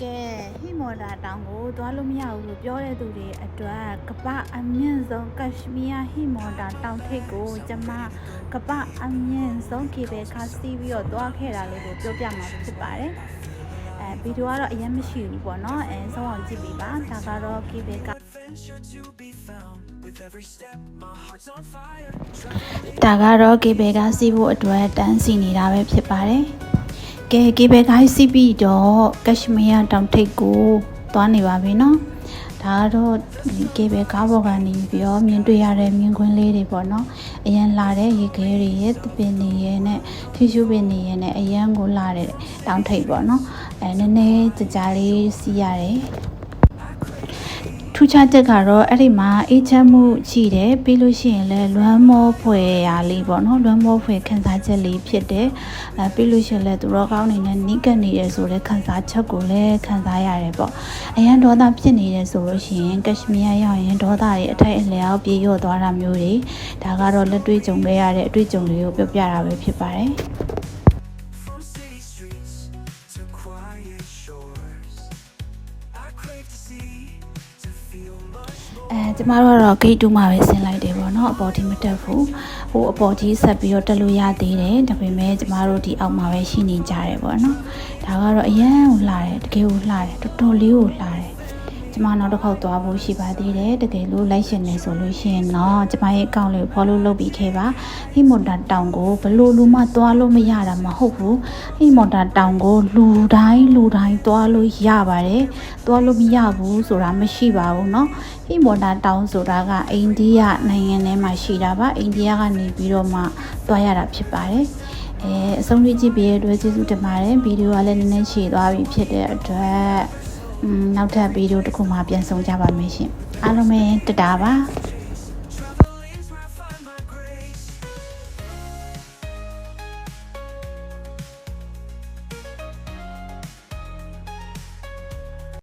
ကဲဟီမော်ဒါတောင်ကိုသွားလို့မရဘူးလို့ပြောတဲ့သူတွေအတွက်ကပအမြင့်ဆုံးကက်ရှမီးယားဟီမော်ဒါတောင်ထိပ်ကိုကျမကပအမြင့်ဆုံးကေဘဲခါစီးပြီးတော့သွားခဲ့တာလေးကိုပြောပြမှာဖြစ်ပါတယ်ဗီဒီယိုကတော့အရင်မရှိဘူးပေါ့နော်စောင်းအောင်ကြည့်ပြီးပါဒါကတော့ကေဘဲကဒါကတော့ကေဘဲကစီးဖို့အတွက်တန်းစီနေတာပဲဖြစ်ပါတယ်ကဲကေဘဲကိုင်းစီးပြီးတော့ကက်ရှမီးယားတောင်ထိပ်ကိုသွားနေပါပြီနော်ဒါကတော့ကေဘဲကားပေါ်ကနေပြီးတော့မြင်တွေ့ရတဲ့မြင်ကွင်းလေးတွေပေါ့နော်အရန်လာတဲ့ရေခဲတွေရဲ့တပင်တွေရဲ့နဲ့ထီရှူပင်တွေရဲ့နဲ့အရန်ကိုလာတဲ့တောင်ထိပ်ပေါ့နော်နည်းနည်းကြာလေးစီးရတယ်ထူးခြားချက်ကတော့အဲ့ဒီမှာအေးချမ်းမှုရှိတယ်ပြီးလို့ရှိရင်လည်းလွမ်းမောဖွယ်ရာလေးပေါ့နော်လွမ်းမောဖွယ်ခံစားချက်လေးဖြစ်တယ်ပြီးလို့ရှိရင်လည်းသူတော်ကောင်းနေနဲ့နီးကပ်နေရဆိုတဲ့ခံစားချက်ကိုလည်းခံစားရတယ်ပေါ့အရန်ဒေါသဖြစ်နေတယ်ဆိုလို့ရှိရင်ကက်ရှမီးယားရောက်ရင်ဒေါသတွေအထိုက်အလျောက်ပြေလျော့သွားတာမျိုးတွေဒါကတော့လက်တွေ့ကြုံခဲ့ရတဲ့အတွေ့အကြုံလေးကိုပြောပြတာပဲဖြစ်ပါတယ်ကျမတို့ကတော့ဂိတ်တူးမှာပဲဆင်းလိုက်တယ်ပေါ့နော်အပေါ်ထိမတက်ဘူးဟိုအပေါ်ကြီးဆက်ပြီးတော့တက်လို့ရသေးတယ်ဒါပေမဲ့ကျမတို့ဒီအောက်မှာပဲရှိနေကြတယ်ပေါ့နော်ဒါကတော့အရန်ကိုလှတယ်တကယ်ကိုလှတယ်တော်တော်လေးကိုလှတယ်ကျမနောက်တစ်ခေါက်သွားဖို့ရှိပါသေးတယ်တကယ်လို့လိုက်ရှင်နေဆိုလို့ရှိရင်တော့ကျမရဲ့အကောင့်လေးကို follow လုပ်ပြီးခဲ့ပါဟီမွန်တာတောင်ကိုဘလို့လူမှသွားလို့မရတာမဟုတ်ဘူးဟီမွန်တာတောင်ကိုလူတိုင်းသွားလို့ရပါတယ်သွားလို့မရဘူးဆိုတာမရှိပါဘူးเนาะဟီမွန်တာတောင်ဆိုတာကအိန္ဒိယနိုင်ငံထဲမှာရှိတာပါအိန္ဒိယကနေပြီးတော့မှသွားရတာဖြစ်ပါတယ်အဆုံးထိကြည့်ပြီးတဲ့အတွက်ကျေးဇူးတင်ပါတယ်ဗီဒီယိုကလည်းနည်းနည်းရှည်သွားပြီဖြစ်တဲ့အတွက်နောက်ထပ်ဗီဒီယိုတစ်ခုမှပြန်ဆောင်ကြပါမယ်ရှင်အားလုံးပဲတတာပါ